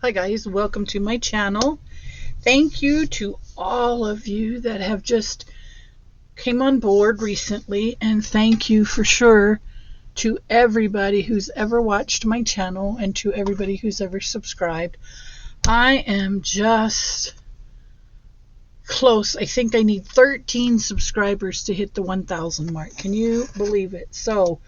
Hi guys, welcome to my channel. Thank you to all of you that have just came on board recently, and thank you for sure to everybody who's ever watched my channel and to everybody who's ever subscribed. I am just close. I think I need 13 subscribers to hit the 1,000 mark. Can you believe it? So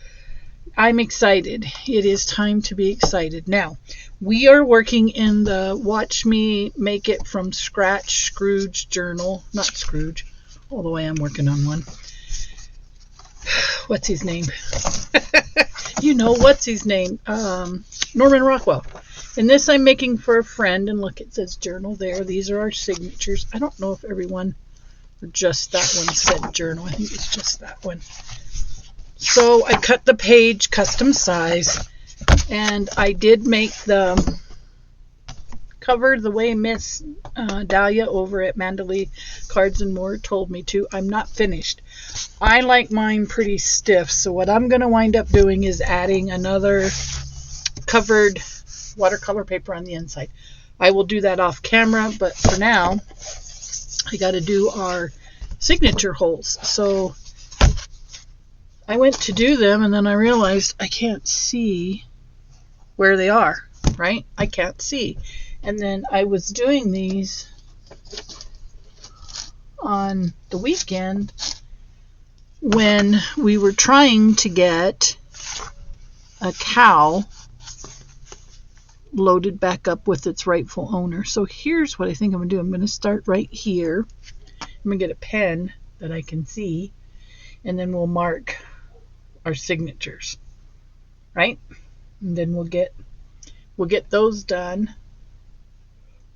I'm excited. It is time to be excited. Now, we are working in the Watch Me Make It From Scratch Scrooge journal. Not Scrooge, although I am working on one. What's his name? You know, what's his name? Norman Rockwell. And this I'm making for a friend. And look, it says journal there. These are our signatures. I don't know if everyone or just that one said journal. I think it's just that one. So I cut the page custom size, and I did make the cover the way Miss Dahlia over at Mandalay Cards and More told me to. I'm not finished. I like mine pretty stiff, so what I'm going to wind up doing is adding another covered watercolor paper on the inside. I will do that off camera, but for now I got to do our signature holes. So I went to do them, and then I realized I can't see where they are, right? I can't see. And then I was doing these on the weekend when we were trying to get a cow loaded back up with its rightful owner. So here's what I think I'm going to do. I'm going to start right here. I'm going to get a pen that I can see, and then we'll mark our signatures, right? And then we'll get those done,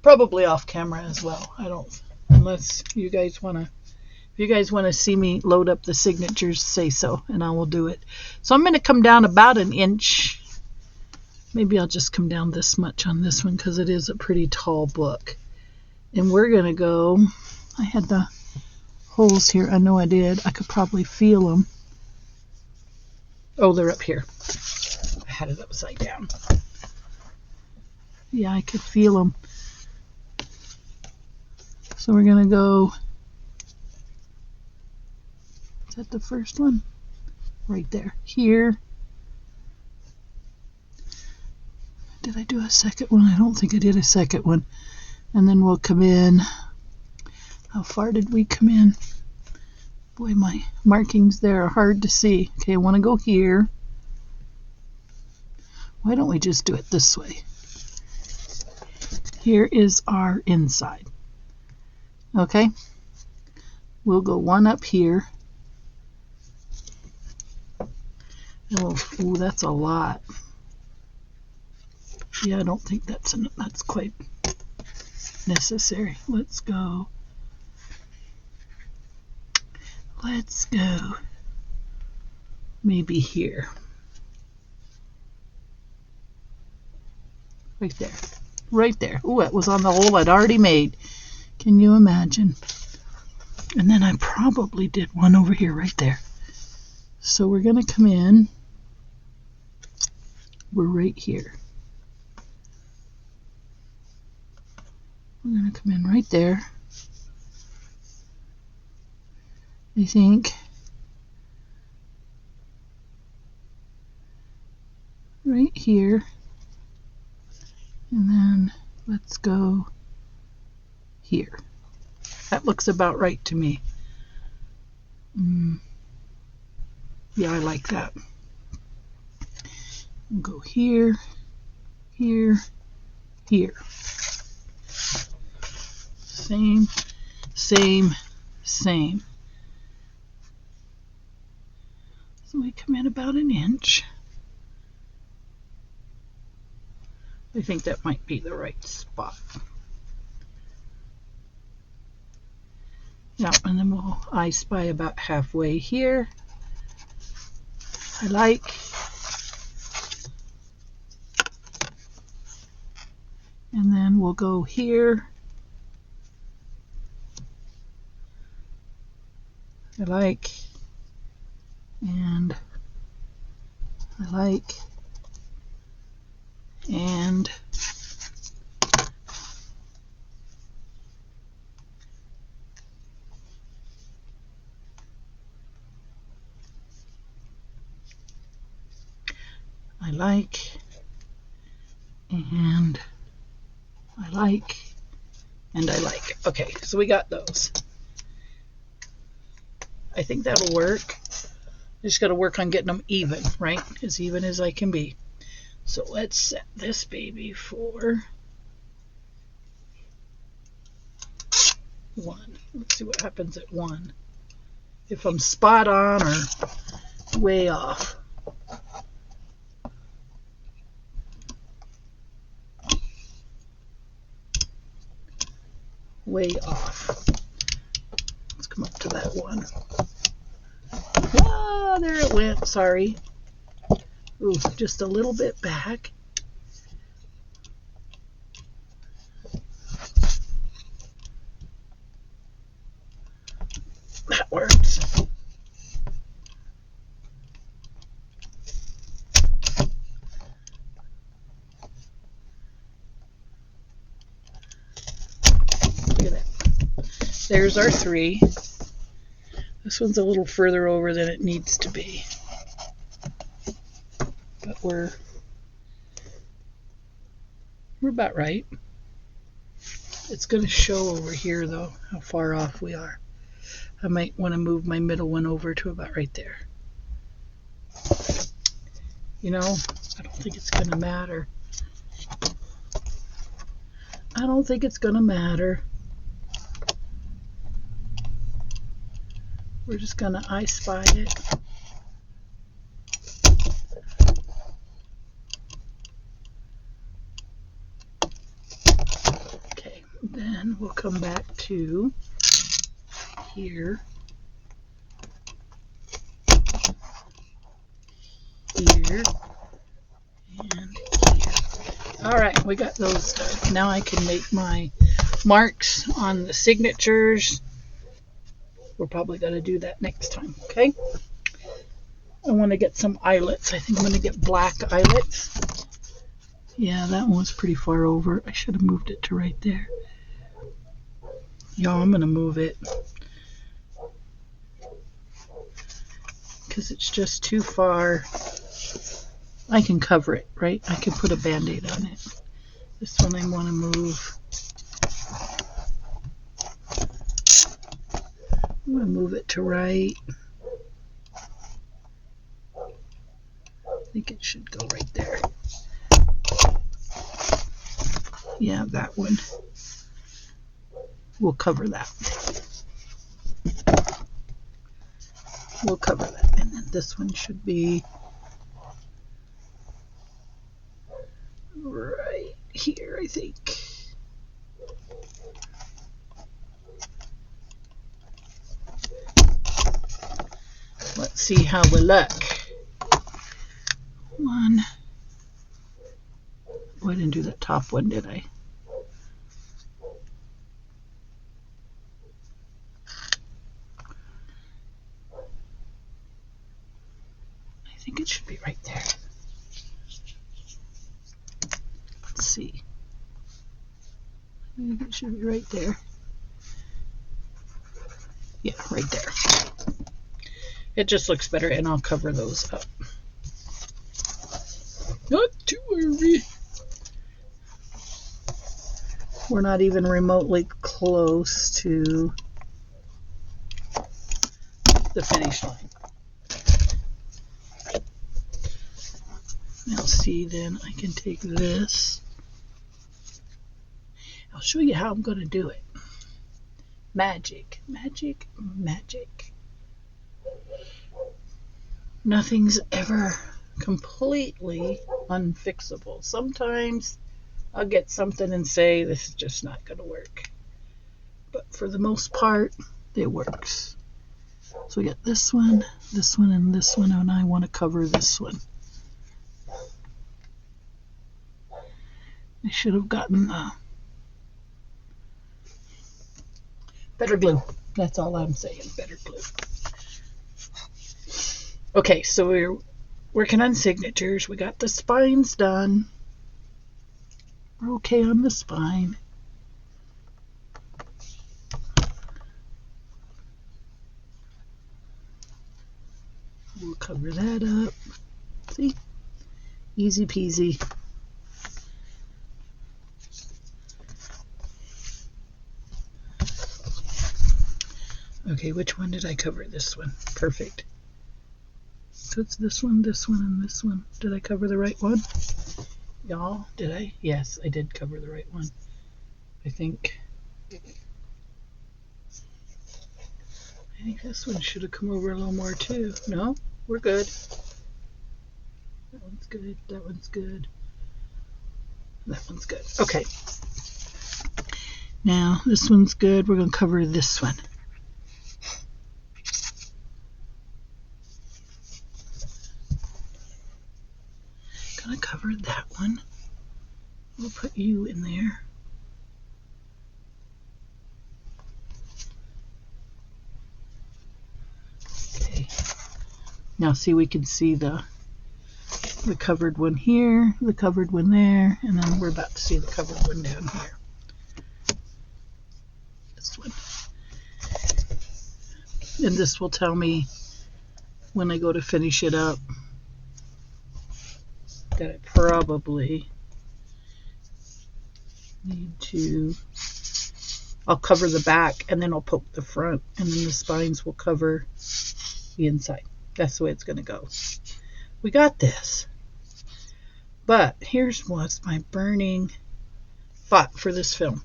probably off camera as well. I don't, unless you guys want to, if you guys want to see me load up the signatures, say so, and I will do it. So I'm going to come down about an inch. Maybe I'll just come down this much on this one because it is a pretty tall book. And we're going to go, I had the holes here. I know I did. I could probably feel them. Oh, they're up here. I had it upside down. Yeah, I could feel them. So we're going to go, is that the first one? Right there. Here. Did I do a second one? I don't think I did a second one. And then we'll come in. How far did we come in? Boy, my markings there are hard to see. Okay, I want to go here. Why don't we just do it this way? Here is our inside. Okay, we'll go one up here. Oh, ooh, that's a lot. Yeah, I don't think that's quite necessary. Let's go maybe here. Right there. Ooh, it was on the hole I'd already made. Can you imagine? And then I probably did one over here right there. So we're going to come in. We're right here. We're going to come in right there. I think. Right here. And then let's go here. That looks about right to me. Yeah, I like that. We'll go here, here, here. Same, same, same. So we come in about an inch. I think that might be the right spot. Yeah, and then I spy about halfway here. I like. And then we'll go here. I like. And I like. And like, and I like, and I like. Okay, so we got those. I think that'll work. Just got to work on getting them even, right? As even as I can be. So let's set this baby for 1. Let's see what happens at 1. If I'm spot on or way off. Way off. Let's come up to that 1. Ah, there it went. Sorry. Ooh, just a little bit back. That works. Look at that. There's our 3. This one's a little further over than it needs to be. But we're about right. It's going to show over here, though, how far off we are. I might want to move my middle one over to about right there. You know, I don't think it's going to matter. I don't think it's going to matter. We're just going to I Spy it. Okay, then we'll come back to here. Here. And here. All right, we got those done. Now I can make my marks on the signatures. We're probably going to do that next time, okay? I want to get some eyelets. I think I'm going to get black eyelets. Yeah, that one was pretty far over. I should have moved it to right there. Y'all, I'm going to move it because it's just too far. I can cover it, right? I can put a Band-Aid on it. This one I want to move. I'm going to move it to right. I think it should go right there. Yeah, that one. We'll cover that. We'll cover that. And then this one should be right here, I think. Let's see how we look. 1. Oh, I didn't do that top one, did I? I think it should be right there. Let's see. I think it should be right there. Yeah, right there. It just looks better, and I'll cover those up. Not to worry. We're not even remotely close to the finish line. Now see, then I can take this. I'll show you how I'm going to do it. Magic, magic, magic. Nothing's ever completely unfixable. Sometimes I'll get something and say, this is just not going to work. But for the most part, it works. So we got this one, and this one, and I want to cover this one. I should have gotten better glue. That's all I'm saying, better glue. Okay, so we're working on signatures. We got the spines done. We're okay on the spine. We'll cover that up. See? Easy peasy. Okay, which one did I cover? This one. Perfect. So it's this one, and this one. Did I cover the right one? Y'all, did I? Yes, I did cover the right one. I think this one should have come over a little more too. No? We're good. That one's good. That one's good. That one's good. Okay. Now, this one's good. We're going to cover this one. Going to cover that one. We'll put you in there. Okay. Now, see, we can see the covered one here, the covered one there, and then we're about to see the covered one down here. This one. And this will tell me when I go to finish it up that I probably need to, I'll cover the back and then I'll poke the front, and then the spines will cover the inside. That's the way it's going to go. We got this. But here's what's my burning thought for this film.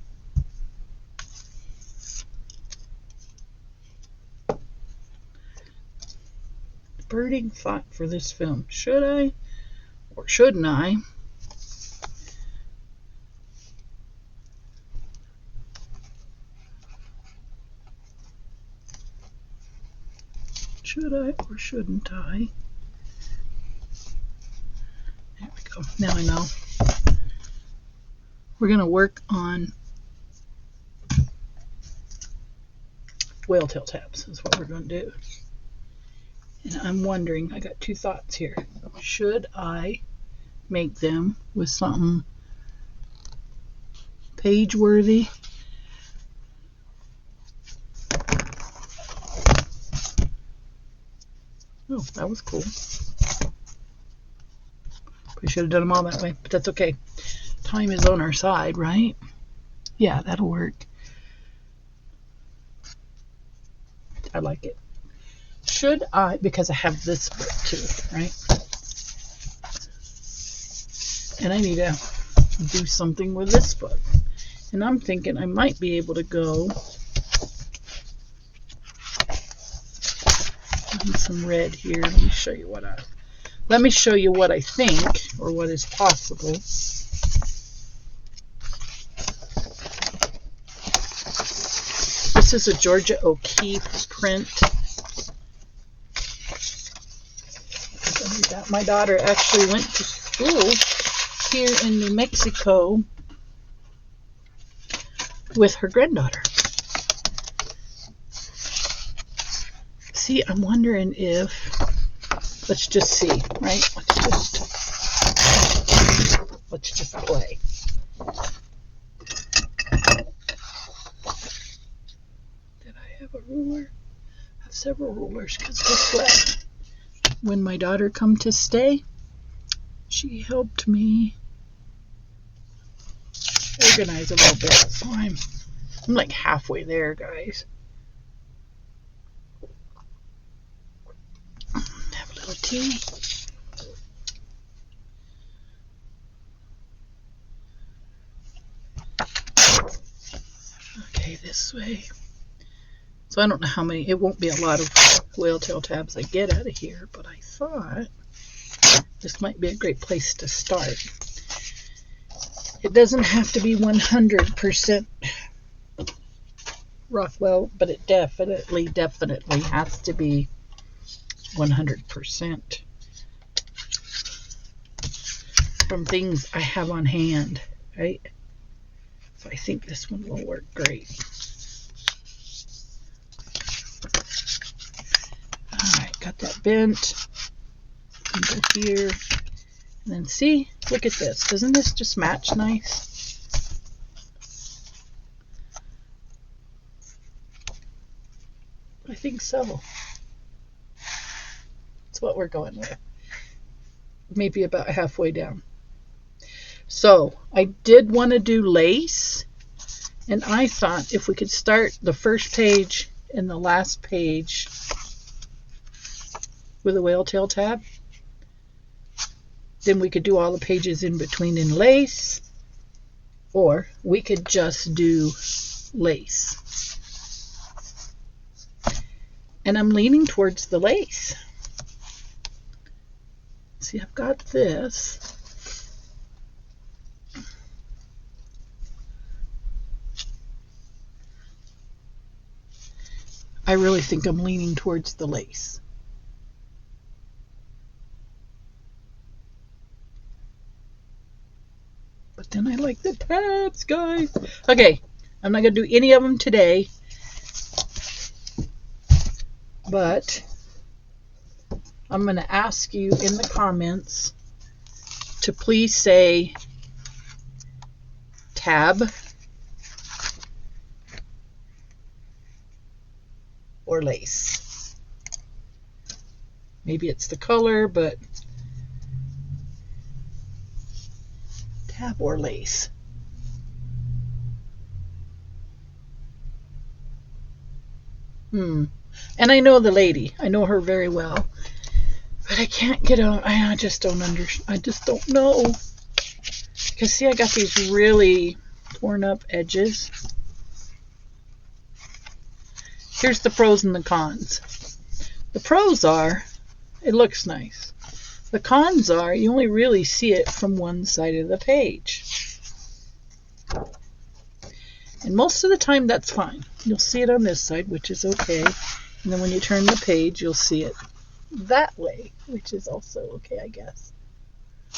Burning thought for this film. Should I or shouldn't I should I or shouldn't I? There we go. Now I know. We're going to work on whale tail tabs is what we're going to do. And I'm wondering, I got two thoughts here. Should I make them with something page worthy? Oh, that was cool. We should have done them all that way, but that's okay. Time is on our side, right? Yeah, that'll work. I like it. Should I, because I have this book too, right? And I need to do something with this book. And I'm thinking I might be able to go some red here. Let me show you what I think, or what is possible. This is a Georgia O'Keeffe print. My daughter actually went to school here in New Mexico with her granddaughter. See, I'm wondering if, let's just see, right? Let's just play. Did I have a ruler? I have several rulers, because guess what? When my daughter come to stay, she helped me organize a little bit. So I'm like halfway there, guys. Have a little tea. Okay, this way. So I don't know how many, it won't be a lot of whale tail tabs I get out of here, but I thought this might be a great place to start. It doesn't have to be 100% Rockwell, but it definitely has to be 100% from things I have on hand, right? So I think this one will work great. Alright, got that bent. Go here. And then see, look at this. Doesn't this just match nice? I think so. That's what we're going with. maybe about halfway down. So I did want to do lace, and I thought if we could start the first page and the last page with a whale tail tab, then we could do all the pages in between in lace, or we could just do lace. And I'm leaning towards the lace. See, I've got this. I really think I'm leaning towards the lace. But then I like the tabs, guys. Okay, I'm not going to do any of them today. But I'm going to ask you in the comments to please say tab or lace. Maybe it's the color, but tab or lace. And I know the lady. I know her very well. But I can't get on. I just don't understand. I just don't know. Because see, I got these really torn up edges. Here's the pros and the cons. The pros are, it looks nice. The cons are, you only really see it from one side of the page. And most of the time that's fine. You'll see it on this side, which is okay. And then when you turn the page, you'll see it that way, which is also okay, I guess.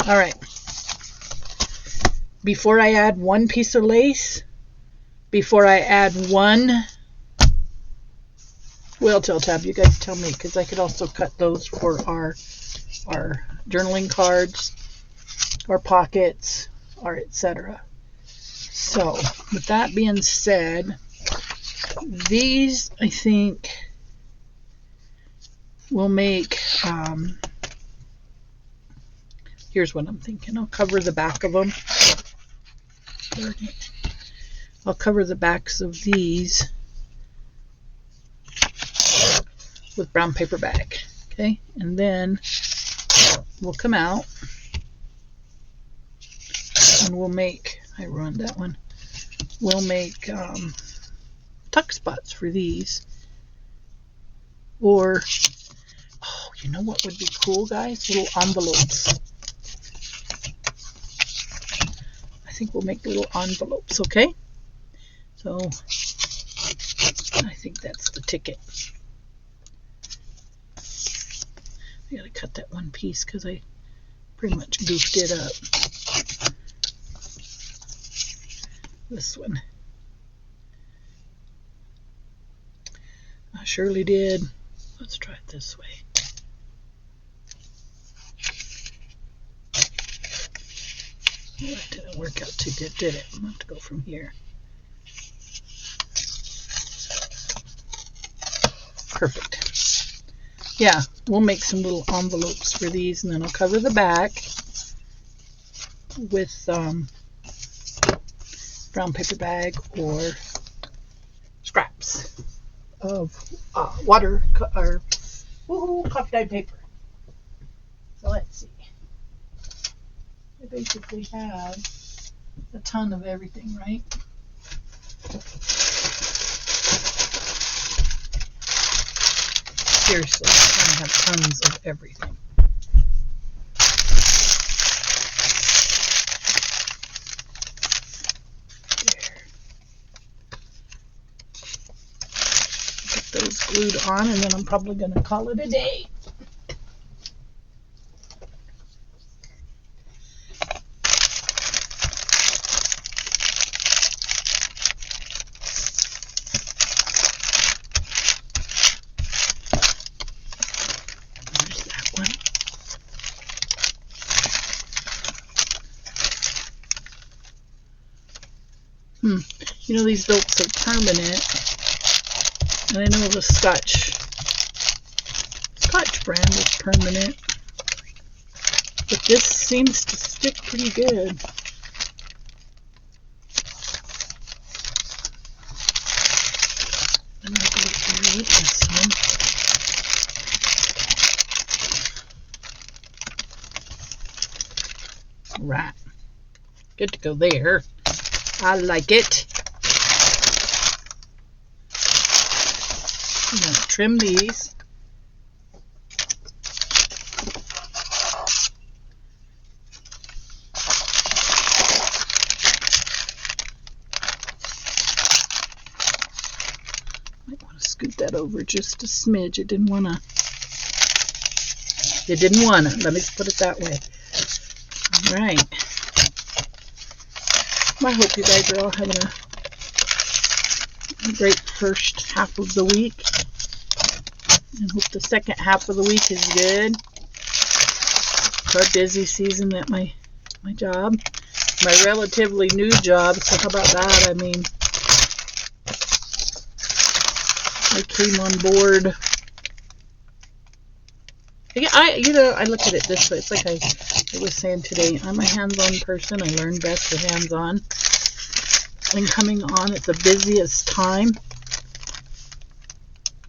All right. Before I add one piece of lace, before I add one whale tail tab, you guys tell me, because I could also cut those for our journaling cards, our pockets, our etc. So, with that being said, these, I think, will make, here's what I'm thinking. I'll cover the back of them. I'll cover the backs of these with brown paper bag. Okay, and then we'll come out and we'll make, I ruined that one, we'll make tuck spots for these. Or, oh, you know what would be cool, guys? Little envelopes. I think we'll make little envelopes, okay? So, I think that's the ticket. I gotta cut that one piece because I pretty much goofed it up. This one. I surely did. Let's try it this way. Well, that didn't work out too good, did it? I'm going to have to go from here. Perfect. Yeah, we'll make some little envelopes for these, and then I'll cover the back with brown paper bag or scraps of water or coffee dyed paper. So let's see. I basically have a ton of everything, right? Seriously, I have tons of everything. There. Get those glued on, and then I'm probably going to call it a day. You know, these belts are permanent, and I know the Scotch brand is permanent. But this seems to stick pretty good. I'm going to go here with this one. Right. Good to go there. I like it. I'm going to trim these. Might want to scoot that over just a smidge. It didn't want to. Let me put it that way. All right. I hope you guys are all having a great first half of the week. And hope the second half of the week is good. It's our busy season at my job. My relatively new job, so how about that? I mean, I came on board. I look at it this way. It's like I was saying today, I'm a hands-on person. I learn best with hands-on. And coming on at the busiest time,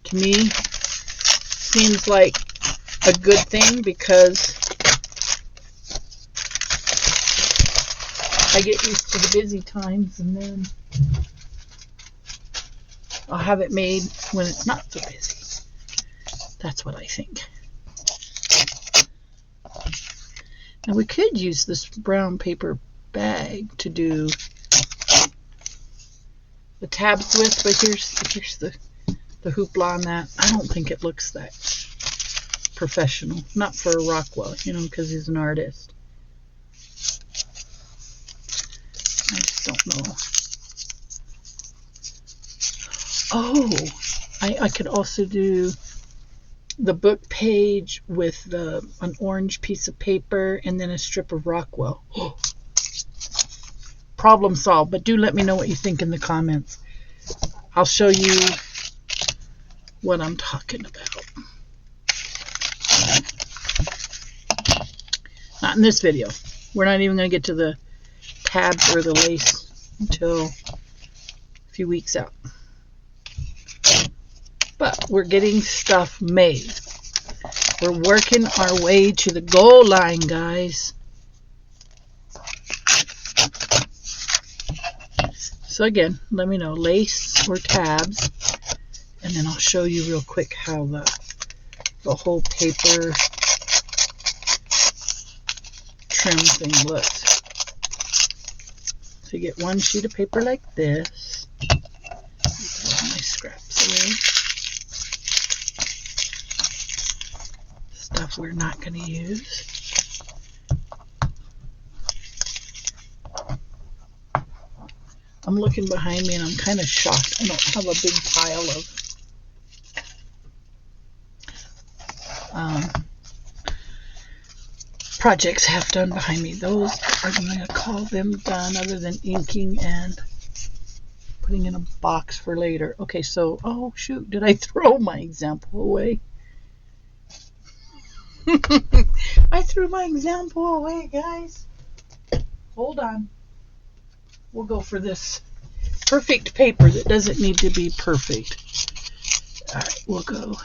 to me, seems like a good thing because I get used to the busy times and then I'll have it made when it's not so busy. That's what I think. Now we could use this brown paper bag to do the tabs with, but here's the hoopla on that. I don't think it looks that professional. Not for Rockwell, because he's an artist. I just don't know. Oh, I could also do the book page with an orange piece of paper and then a strip of Rockwell. Problem solved, but do let me know what you think in the comments. I'll show you what I'm talking about. Not in this video. We're not even going to get to the tabs or the lace until a few weeks out. But we're getting stuff made. We're working our way to the goal line, guys. So again, let me know, lace or tabs, and then I'll show you real quick how the whole paper trim thing looks. So you get one sheet of paper like this. Put all my scraps away. Stuff we're not going to use. I'm looking behind me and I'm kind of shocked. I don't have a big pile of projects half done behind me. Those are going to call them done other than inking and putting in a box for later. Okay, so, oh shoot, did I throw my example away? I threw my example away, guys. Hold on. We'll go for this perfect paper that doesn't need to be perfect. All right, we'll go.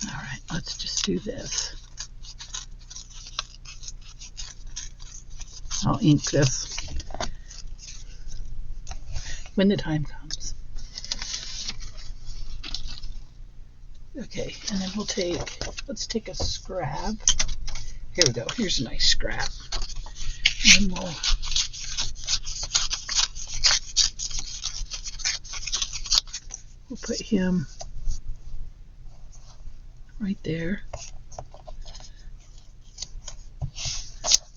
All right, let's just do this. I'll ink this when the time comes. Okay, and then let's take a scrap. Here we go. Here's a nice scrap. And then we'll put him right there.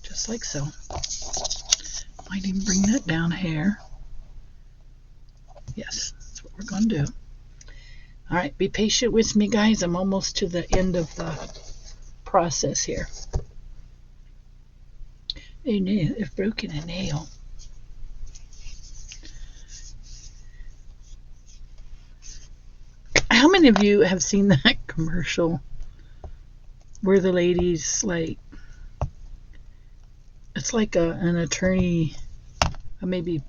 Just like so. Might even bring that down here. Yes, that's what we're going to do. All right, be patient with me, guys. I'm almost to the end of the process here. A nail, if broken a nail. How many of you have seen that commercial where the lady's like, it's like an attorney, maybe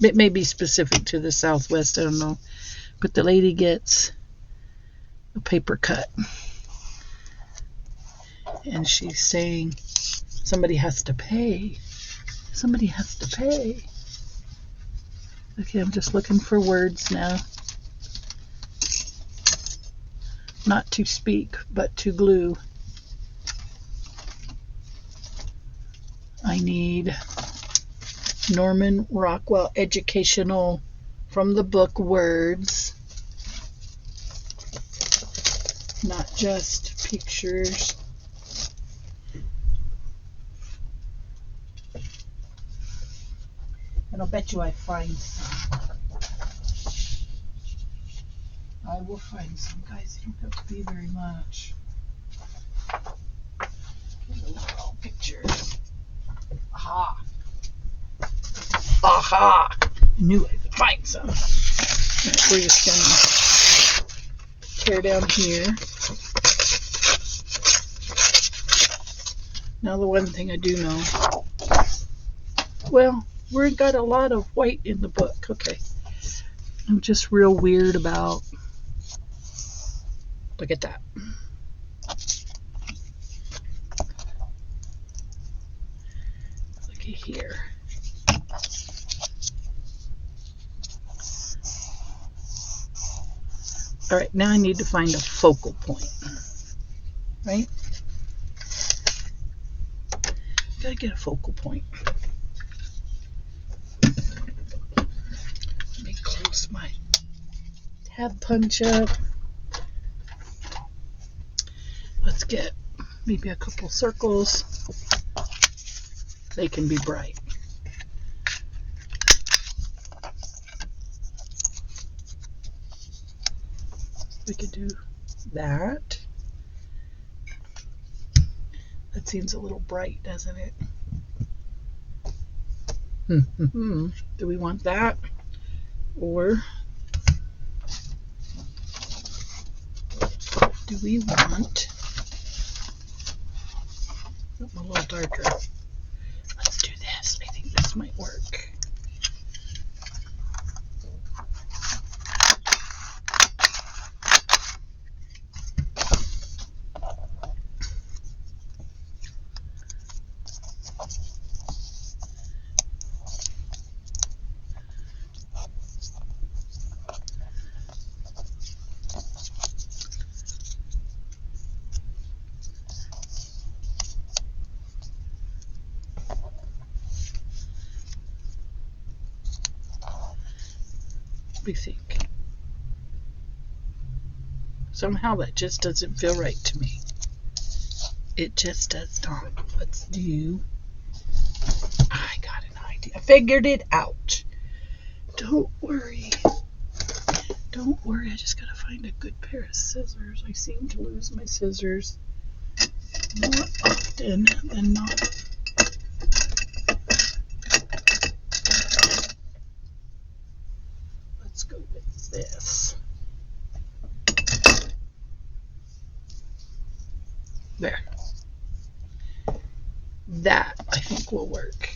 it may be specific to the Southwest, I don't know, but the lady gets a paper cut and she's saying somebody has to pay. Somebody has to pay. Okay, I'm just looking for words now. Not to speak, but to glue. I need Norman Rockwell educational from the book words, not just pictures. And I'll bet you I find some. I will find some, guys. You don't have to be very much. All pictures. Aha. Aha. Knew I could find some. Right, we're just going to tear down here. Now the one thing I do know. Well, we've got a lot of white in the book. Okay. I'm just real weird about. Look at that. Looky here. All right, now I need to find a focal point. Right? Gotta get a focal point. Let me close my tab punch up. Let's get maybe a couple circles. They can be bright. We could do that. That seems a little bright, doesn't it? Do we want that? Or do we want something a little darker? Let's do this. I think this might work. We think. Somehow that just doesn't feel right to me. It just does not. Let's do. I got an idea. I figured it out. Don't worry. Don't worry. I just gotta find a good pair of scissors. I seem to lose my scissors more often than not. Let's go with this. There. That, I think, will work.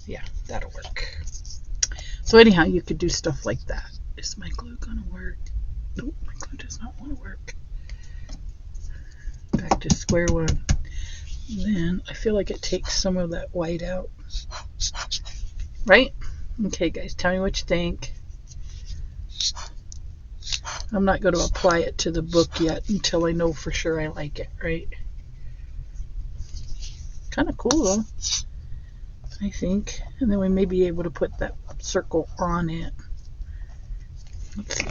Yeah, that'll work. So anyhow, you could do stuff like that. Is my glue gonna work? Nope, my glue does not want to work. Back to square one. Then I feel like it takes some of that white out. Right? Okay, guys, tell me what you think. I'm not going to apply it to the book yet until I know for sure I like it, right? Kind of cool, though, I think. And then we may be able to put that circle on it. Let's see.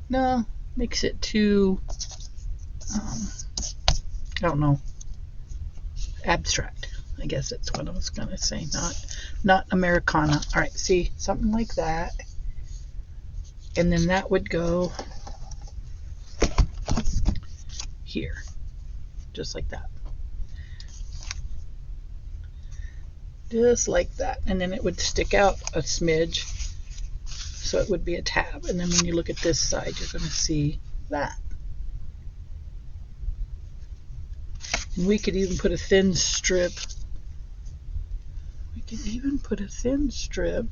No, makes it too, I don't know, abstract. I guess that's what I was going to say. Not Americana. All right, see, something like that. And then that would go here. just like that. Just like that. And then it would stick out a smidge, so it would be a tab. And then when you look at this side, you're going to see that. And we could even put a thin strip. We could even put a thin strip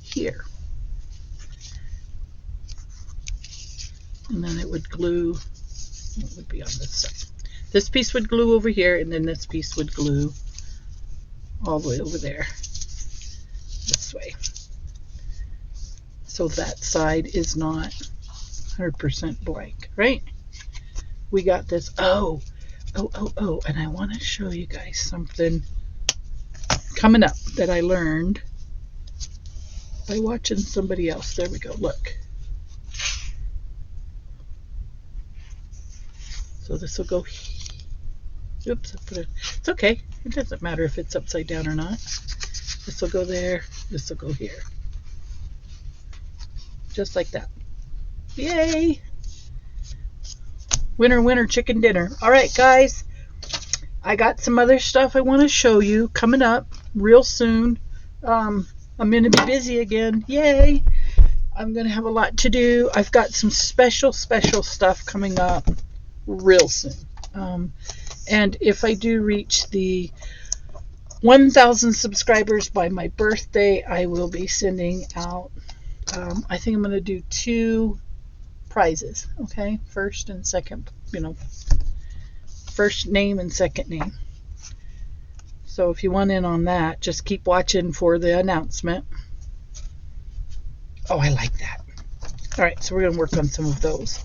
here. And then it would glue, it would be on this side. This piece would glue over here, and then this piece would glue all the way over there, this way. So that side is not 100% blank, right? We got this. Oh, and I want to show you guys something coming up that I learned by watching somebody else. There we go, look. So this will go, oops, I put it, it's okay. It doesn't matter if it's upside down or not. This will go there, this will go here. Just like that. Yay! Winner, winner, chicken dinner. All right, guys. I got some other stuff I want to show you coming up real soon. I'm going to be busy again. Yay! I'm going to have a lot to do. I've got some special stuff coming up real soon. And if I do reach the 1,000 subscribers by my birthday, I will be sending out, I think I'm going to do 2 prizes, okay? First and second, first name and second name. So if you want in on that, just keep watching for the announcement. Oh, I like that. All right, so we're going to work on some of those.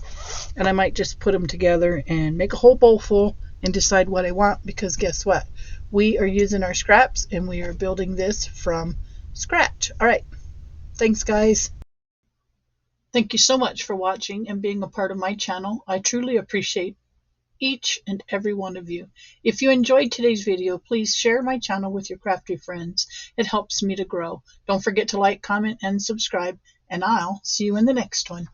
And I might just put them together and make a whole bowl full and decide what I want, because guess what? We are using our scraps and we are building this from scratch. All right. Thanks, guys. Thank you so much for watching and being a part of my channel. I truly appreciate each and every one of you. If you enjoyed today's video, please share my channel with your crafty friends. It helps me to grow. Don't forget to like, comment, and subscribe, and I'll see you in the next one.